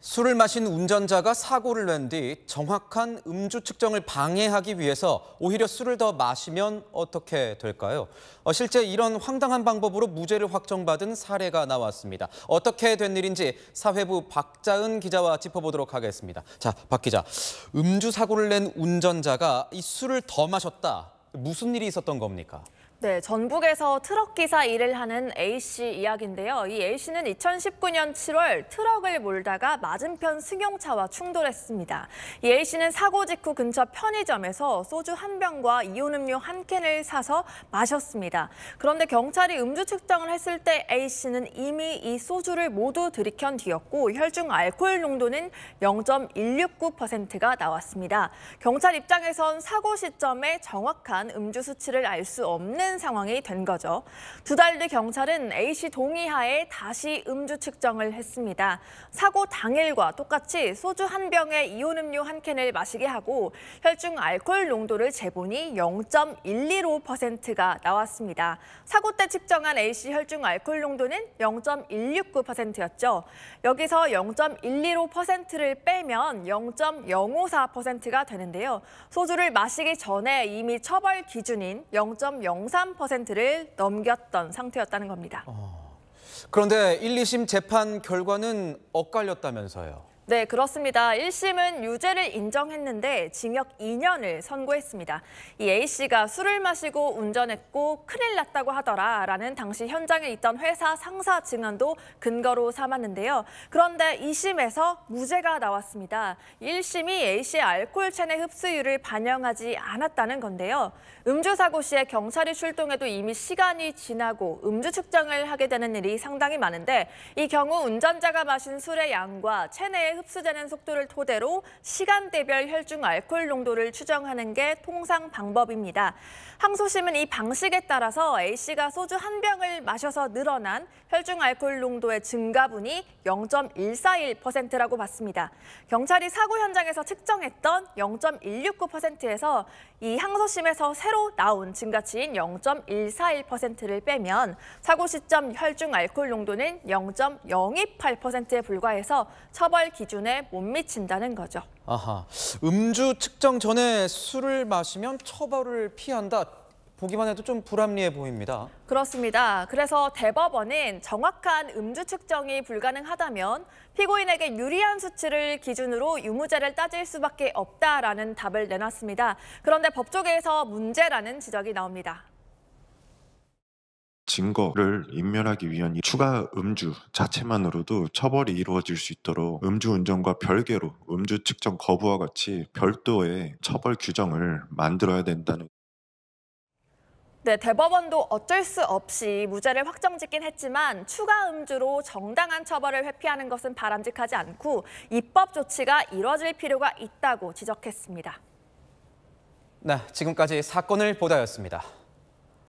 술을 마신 운전자가 사고를 낸 뒤 정확한 음주 측정을 방해하기 위해서 오히려 술을 더 마시면 어떻게 될까요? 실제 이런 황당한 방법으로 무죄를 확정받은 사례가 나왔습니다. 어떻게 된 일인지 사회부 박자은 기자와 짚어보도록 하겠습니다. 자, 박 기자, 음주 사고를 낸 운전자가 이 술을 더 마셨다. 무슨 일이 있었던 겁니까? 네, 전북에서 트럭 기사 일을 하는 A씨 이야기인데요. 이 A씨는 2019년 7월 트럭을 몰다가 맞은편 승용차와 충돌했습니다. 이 A씨는 사고 직후 근처 편의점에서 소주 한 병과 이온음료 한 캔을 사서 마셨습니다. 그런데 경찰이 음주 측정을 했을 때 A씨는 이미 이 소주를 모두 들이켠 뒤였고 혈중 알코올 농도는 0.169%가 나왔습니다. 경찰 입장에선 사고 시점에 정확한 음주 수치를 알 수 없는 상황이 된 거죠. 2달 뒤 경찰은 A씨 동의하에 다시 음주 측정을 했습니다. 사고 당일과 똑같이 소주 한 병에 이온음료 한 캔을 마시게 하고 혈중 알코올 농도를 재보니 0.125%가 나왔습니다. 사고 때 측정한 A씨 혈중 알코올 농도는 0.169%였죠. 여기서 0.125%를 빼면 0.054%가 되는데요. 소주를 마시기 전에 이미 처벌 기준인 0.03%를 넘겼던 상태였다는 겁니다. 그런데 1, 2심 재판 결과는 엇갈렸다면서요. 네, 그렇습니다. 1심은 유죄를 인정했는데 징역 2년을 선고했습니다. 이 A씨가 술을 마시고 운전했고 큰일 났다고 하더라라는 당시 현장에 있던 회사 상사 증언도 근거로 삼았는데요. 그런데 2심에서 무죄가 나왔습니다. 1심이 A씨의 알코올 체내 흡수율을 반영하지 않았다는 건데요. 음주 사고 시에 경찰이 출동해도 이미 시간이 지나고 음주 측정을 하게 되는 일이 상당히 많은데 이 경우 운전자가 마신 술의 양과 체내의 흡수되는 속도를 토대로 시간대별 혈중 알코올 농도를 추정하는 게 통상 방법입니다. 항소심은 이 방식에 따라서 A씨가 소주 한 병을 마셔서 늘어난 혈중 알코올 농도의 증가분이 0.141%라고 봤습니다. 경찰이 사고 현장에서 측정했던 0.169%에서 이 항소심에서 새로 나온 증가치인 0.141%를 빼면 사고 시점 혈중 알코올 농도는 0.028%에 불과해서 처벌 기준에 못 미친다는 거죠. 아하, 음주 측정 전에 술을 마시면 처벌을 피한다. 보기만 해도 좀 불합리해 보입니다. 그렇습니다. 그래서 대법원은 정확한 음주 측정이 불가능하다면 피고인에게 유리한 수치를 기준으로 유무죄를 따질 수밖에 없다라는 답을 내놨습니다. 그런데 법조계에서 문제라는 지적이 나옵니다. 증거를 인멸하기 위한 추가 음주 자체만으로도 처벌이 이루어질 수 있도록 음주운전과 별개로 음주 측정 거부와 같이 별도의 처벌 규정을 만들어야 된다는. 네, 대법원도 어쩔 수 없이 무죄를 확정짓긴 했지만 추가 음주로 정당한 처벌을 회피하는 것은 바람직하지 않고 입법 조치가 이뤄질 필요가 있다고 지적했습니다. 네, 지금까지 사건을 보다였습니다.